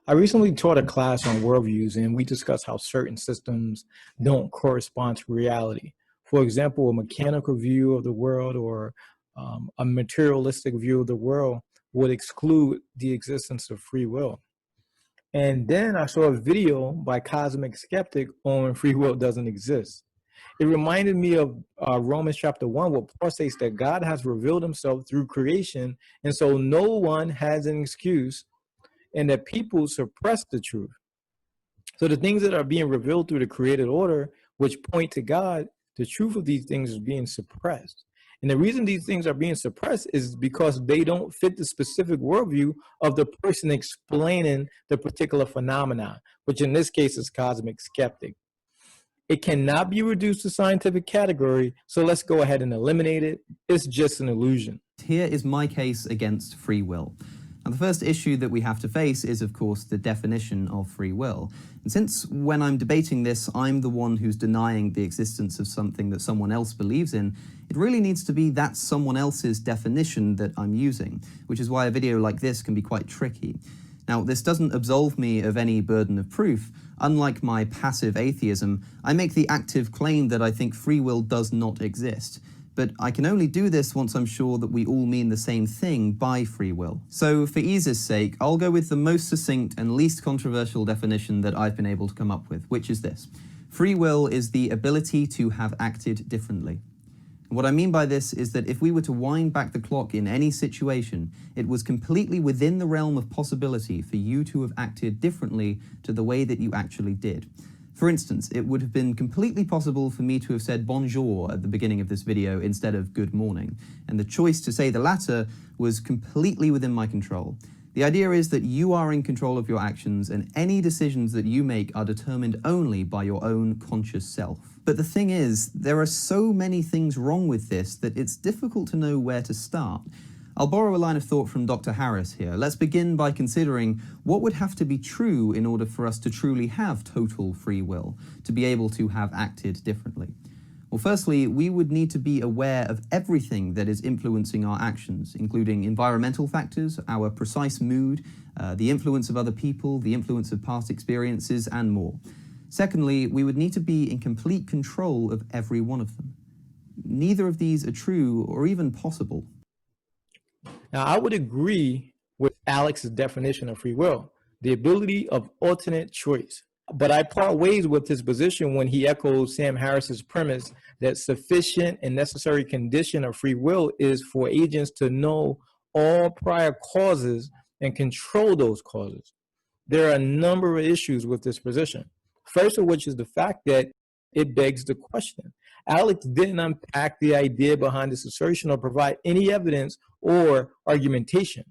I recently taught a class on worldviews, and we discussed how certain systems don't correspond to reality. For example, a mechanical view of the world or a materialistic view of the world would exclude the existence of free will. And then I saw a video by Cosmic Skeptic on free will doesn't exist. It reminded me of Romans chapter 1, where Paul states that God has revealed himself through creation, and so no one has an excuse, and that people suppress the truth. So the things that are being revealed through the created order, which point to God, the truth of these things is being suppressed. And the reason these things are being suppressed is because they don't fit the specific worldview of the person explaining the particular phenomena, which in this case is Cosmic Skeptic. It cannot be reduced to scientific category, so let's go ahead and eliminate it. It's just an illusion. Here is my case against free will. Now, the first issue that we have to face is, of course, the definition of free will. And since when I'm debating this, I'm the one who's denying the existence of something that someone else believes in, it really needs to be that someone else's definition that I'm using, which is why a video like this can be quite tricky. Now, this doesn't absolve me of any burden of proof. Unlike my passive atheism, I make the active claim that I think free will does not exist. But I can only do this once I'm sure that we all mean the same thing by free will. So for ease's sake, I'll go with the most succinct and least controversial definition that I've been able to come up with, which is this. Free will is the ability to have acted differently. And what I mean by this is that if we were to wind back the clock in any situation, it was completely within the realm of possibility for you to have acted differently to the way that you actually did. For instance, it would have been completely possible for me to have said bonjour at the beginning of this video instead of good morning, and the choice to say the latter was completely within my control. The idea is that you are in control of your actions, and any decisions that you make are determined only by your own conscious self. But the thing is, there are so many things wrong with this that it's difficult to know where to start. I'll borrow a line of thought from Dr. Harris here. Let's begin by considering what would have to be true in order for us to truly have total free will, to be able to have acted differently. Well, firstly, we would need to be aware of everything that is influencing our actions, including environmental factors, our precise mood, the influence of other people, the influence of past experiences, and more. Secondly, we would need to be in complete control of every one of them. Neither of these are true or even possible. Now, I would agree with Alex's definition of free will, the ability of alternate choice. But I part ways with his position when he echoes Sam Harris's premise that sufficient and necessary condition of free will is for agents to know all prior causes and control those causes. There are a number of issues with this position. First of which is the fact that it begs the question. Alex didn't unpack the idea behind this assertion or provide any evidence or argumentation.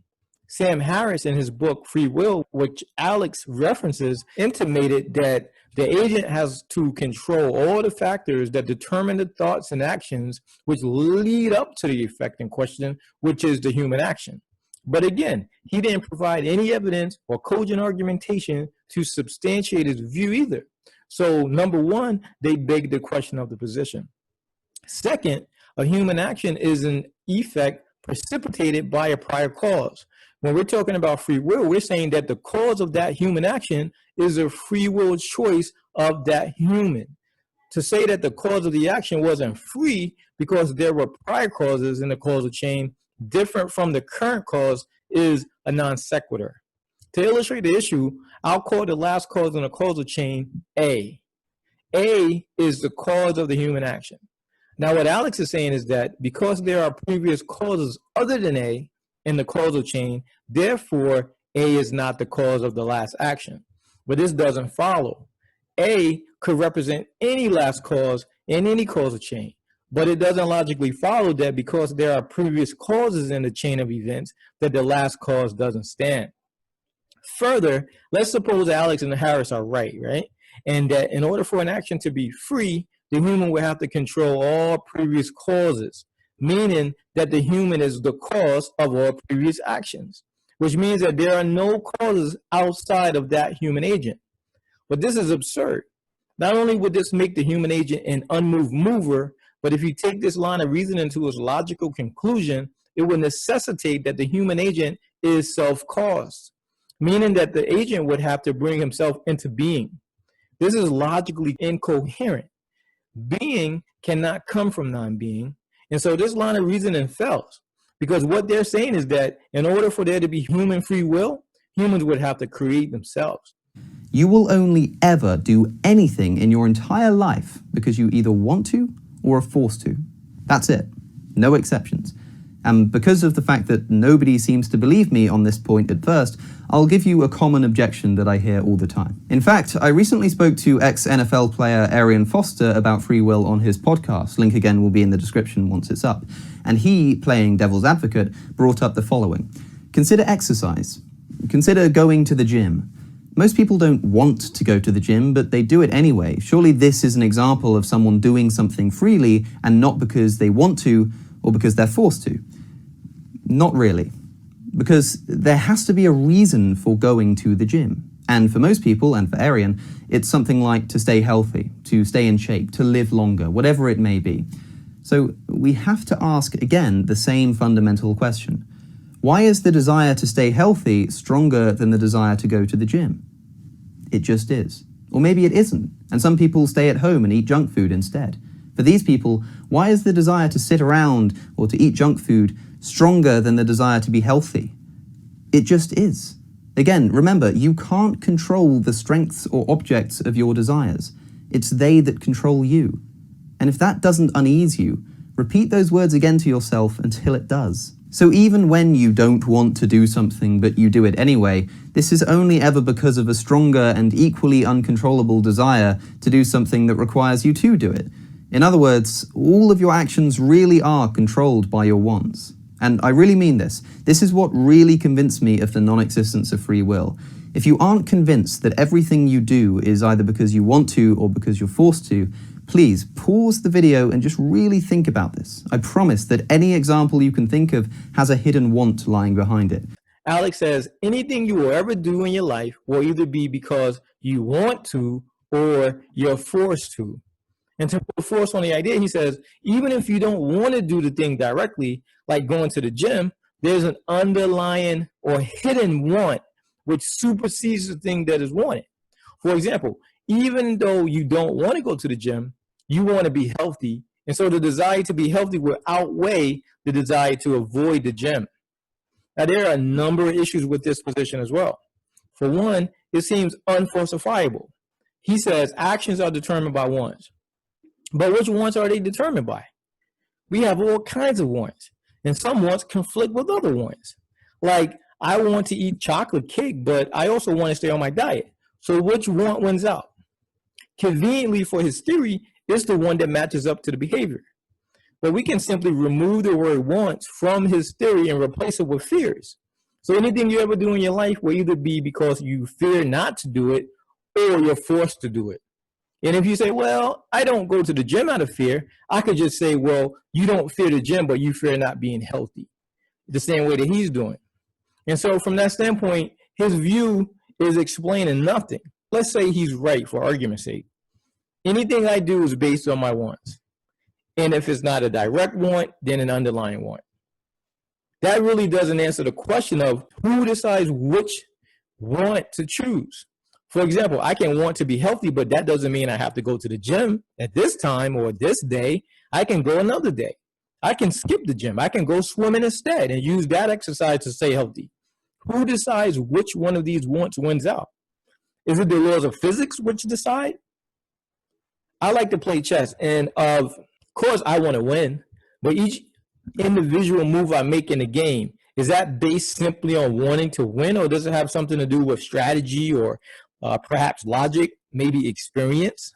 Sam Harris, in his book Free Will, which Alex references, intimated that the agent has to control all the factors that determine the thoughts and actions which lead up to the effect in question, which is the human action. But again, he didn't provide any evidence or cogent argumentation to substantiate his view either. So number one, they beg the question of the position. Second, a human action is an effect precipitated by a prior cause. When we're talking about free will, we're saying that the cause of that human action is a free will choice of that human. To say that the cause of the action wasn't free because there were prior causes in the causal chain different from the current cause is a non sequitur. To illustrate the issue, I'll call the last cause in the causal chain A. A is the cause of the human action. Now, what Alex is saying is that because there are previous causes other than A in the causal chain, therefore, A is not the cause of the last action. But this doesn't follow. A could represent any last cause in any causal chain. But it doesn't logically follow that because there are previous causes in the chain of events that the last cause doesn't stand. Further, let's suppose Alex and Harris are right? And that in order for an action to be free, the human will have to control all previous causes, meaning that the human is the cause of all previous actions, which means that there are no causes outside of that human agent. But this is absurd. Not only would this make the human agent an unmoved mover, but if you take this line of reasoning to its logical conclusion, it would necessitate that the human agent is self-caused. meaning that the agent would have to bring himself into being. This is logically incoherent. Being cannot come from non-being. And so this line of reasoning fails, because what they're saying is that in order for there to be human free will, humans would have to create themselves. You will only ever do anything in your entire life because you either want to or are forced to. That's it. No exceptions. And because of the fact that nobody seems to believe me on this point at first, I'll give you a common objection that I hear all the time. In fact, I recently spoke to ex-NFL player Arian Foster about free will on his podcast. Link again will be in the description once it's up. And he, playing devil's advocate, brought up the following. Consider exercise. Consider going to the gym. Most people don't want to go to the gym, but they do it anyway. Surely this is an example of someone doing something freely and not because they want to or because they're forced to. Not really. Because there has to be a reason for going to the gym. And for most people, and for Arian, it's something like to stay healthy, to stay in shape, to live longer, whatever it may be. So we have to ask again the same fundamental question. Why is the desire to stay healthy stronger than the desire to go to the gym? It just is. Or maybe it isn't, and some people stay at home and eat junk food instead. For these people, why is the desire to sit around or to eat junk food stronger than the desire to be healthy? It just is. Again, remember, you can't control the strengths or objects of your desires. It's they that control you. And if that doesn't unease you, repeat those words again to yourself until it does. So even when you don't want to do something but you do it anyway, this is only ever because of a stronger and equally uncontrollable desire to do something that requires you to do it. In other words, all of your actions really are controlled by your wants. And I really mean this. This is what really convinced me of the non-existence of free will. If you aren't convinced that everything you do is either because you want to or because you're forced to, please pause the video and just really think about this. I promise that any example you can think of has a hidden want lying behind it. Alex says anything you will ever do in your life will either be because you want to or you're forced to. And to put force on the idea, he says, even if you don't want to do the thing directly, like going to the gym, there's an underlying or hidden want which supersedes the thing that is wanted. For example, even though you don't want to go to the gym, you want to be healthy. And so the desire to be healthy will outweigh the desire to avoid the gym. Now, there are a number of issues with this position as well. For one, it seems unfalsifiable. He says actions are determined by wants. But which wants are they determined by? We have all kinds of wants, and some wants conflict with other wants. Like, I want to eat chocolate cake, but I also want to stay on my diet. So which want wins out? Conveniently for his theory, it's the one that matches up to the behavior. But we can simply remove the word wants from his theory and replace it with fears. So anything you ever do in your life will either be because you fear not to do it or you're forced to do it. And if you say, well, I don't go to the gym out of fear, I could just say, well, you don't fear the gym, but you fear not being healthy, the same way that he's doing. And so from that standpoint, his view is explaining nothing. Let's say he's right for argument's sake. Anything I do is based on my wants. And if it's not a direct want, then an underlying want. That really doesn't answer the question of who decides which want to choose. For example, I can want to be healthy, but that doesn't mean I have to go to the gym at this time or this day. I can go another day. I can skip the gym. I can go swimming instead and use that exercise to stay healthy. Who decides which one of these wants wins out? Is it the laws of physics which decide? I like to play chess, and of course I want to win, but each individual move I make in the game, is that based simply on wanting to win, or does it have something to do with strategy or perhaps logic, maybe experience?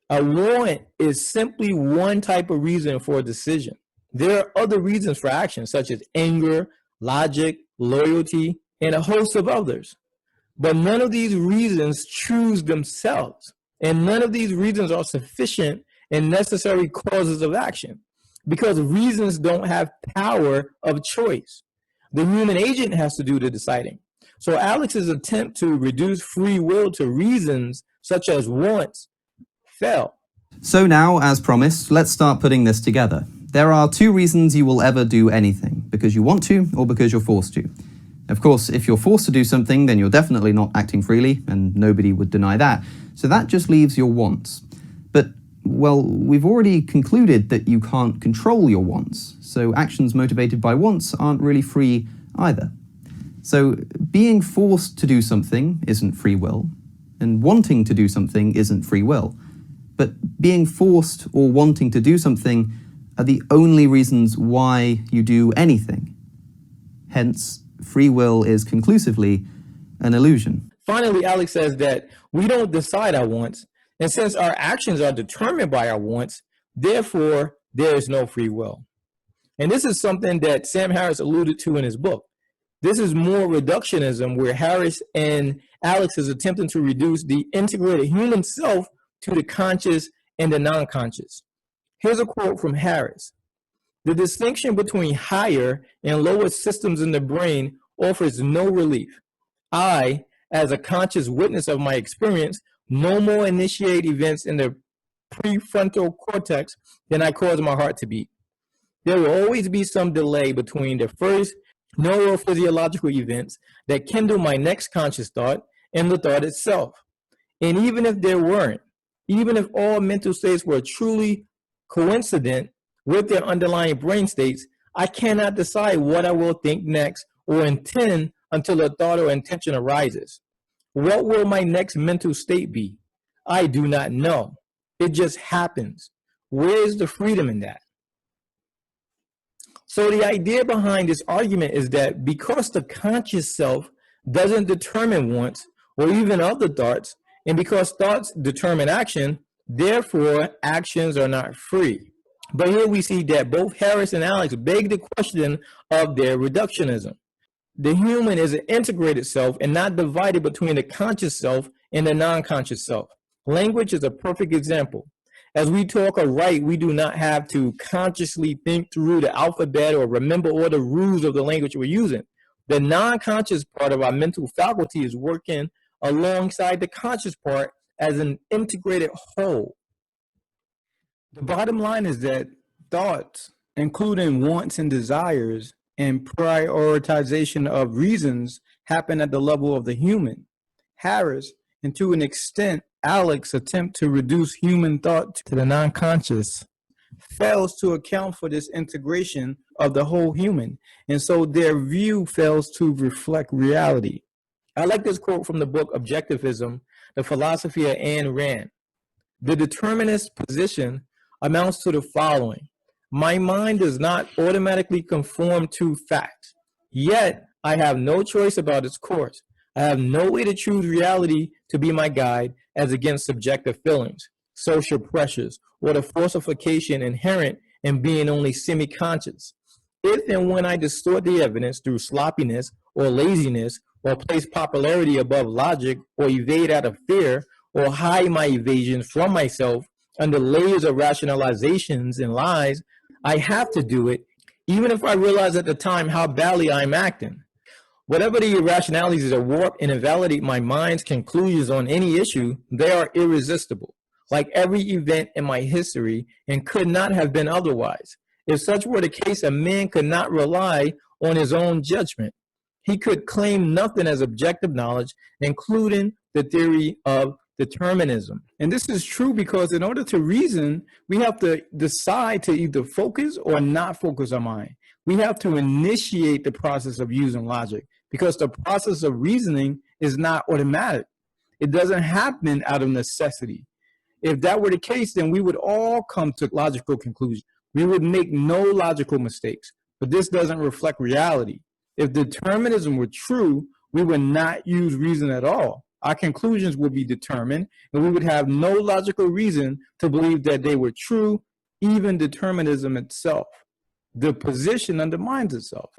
A want is simply one type of reason for a decision. There are other reasons for action, such as anger, logic, loyalty, and a host of others. But none of these reasons choose themselves, and none of these reasons are sufficient and necessary causes of action, because reasons don't have power of choice. The human agent has to do the deciding. So Alex's attempt to reduce free will to reasons such as wants fell. So now, as promised, let's start putting this together. There are two reasons you will ever do anything, because you want to or because you're forced to. Of course, if you're forced to do something, then you're definitely not acting freely, and nobody would deny that. So that just leaves your wants. But, well, we've already concluded that you can't control your wants, so actions motivated by wants aren't really free either. So being forced to do something isn't free will, and wanting to do something isn't free will. But being forced or wanting to do something are the only reasons why you do anything. Hence, free will is conclusively an illusion. Finally, Alex says that we don't decide our wants, and since our actions are determined by our wants, therefore there is no free will. And this is something that Sam Harris alluded to in his book. This is more reductionism, where Harris and Alex is attempting to reduce the integrated human self to the conscious and the non-conscious. Here's a quote from Harris. The distinction between higher and lower systems in the brain offers no relief. I, as a conscious witness of my experience, no more initiate events in the prefrontal cortex than I cause my heart to beat. There will always be some delay between the first neurophysiological events that kindle my next conscious thought and the thought itself. And even if there weren't, even if all mental states were truly coincident with their underlying brain states, I cannot decide what I will think next or intend until a thought or intention arises. What will my next mental state be? I do not know. It just happens. Where is the freedom in that? So the idea behind this argument is that because the conscious self doesn't determine wants or even other thoughts, and because thoughts determine action, therefore actions are not free. But here we see that both Harris and Alex beg the question of their reductionism. The human is an integrated self and not divided between the conscious self and the non-conscious self. Language is a perfect example. As we talk or write, we do not have to consciously think through the alphabet or remember all the rules of the language we're using. The non-conscious part of our mental faculty is working alongside the conscious part as an integrated whole. The bottom line is that thoughts, including wants and desires, and prioritization of reasons happen at the level of the human. Harris, and to an extent, Alex attempt to reduce human thought to the non-conscious, fails to account for this integration of the whole human, and so their view fails to reflect reality. I like this quote from the book Objectivism, the philosophy of Ayn Rand. The determinist position amounts to the following. My mind does not automatically conform to facts, yet I have no choice about its course. I have no way to choose reality to be my guide as against subjective feelings, social pressures, or the falsification inherent in being only semi-conscious. If and when I distort the evidence through sloppiness or laziness, or place popularity above logic, or evade out of fear, or hide my evasions from myself under layers of rationalizations and lies, I have to do it, even if I realize at the time how badly I'm acting. Whatever the irrationalities that warp and invalidate my mind's conclusions on any issue, they are irresistible, like every event in my history, and could not have been otherwise. If such were the case, a man could not rely on his own judgment. He could claim nothing as objective knowledge, including the theory of determinism. And this is true because in order to reason, we have to decide to either focus or not focus our mind. We have to initiate the process of using logic because the process of reasoning is not automatic. It doesn't happen out of necessity. If that were the case, then we would all come to logical conclusions. We would make no logical mistakes, but this doesn't reflect reality. If determinism were true, we would not use reason at all. Our conclusions would be determined, and we would have no logical reason to believe that they were true, even determinism itself. The position undermines itself.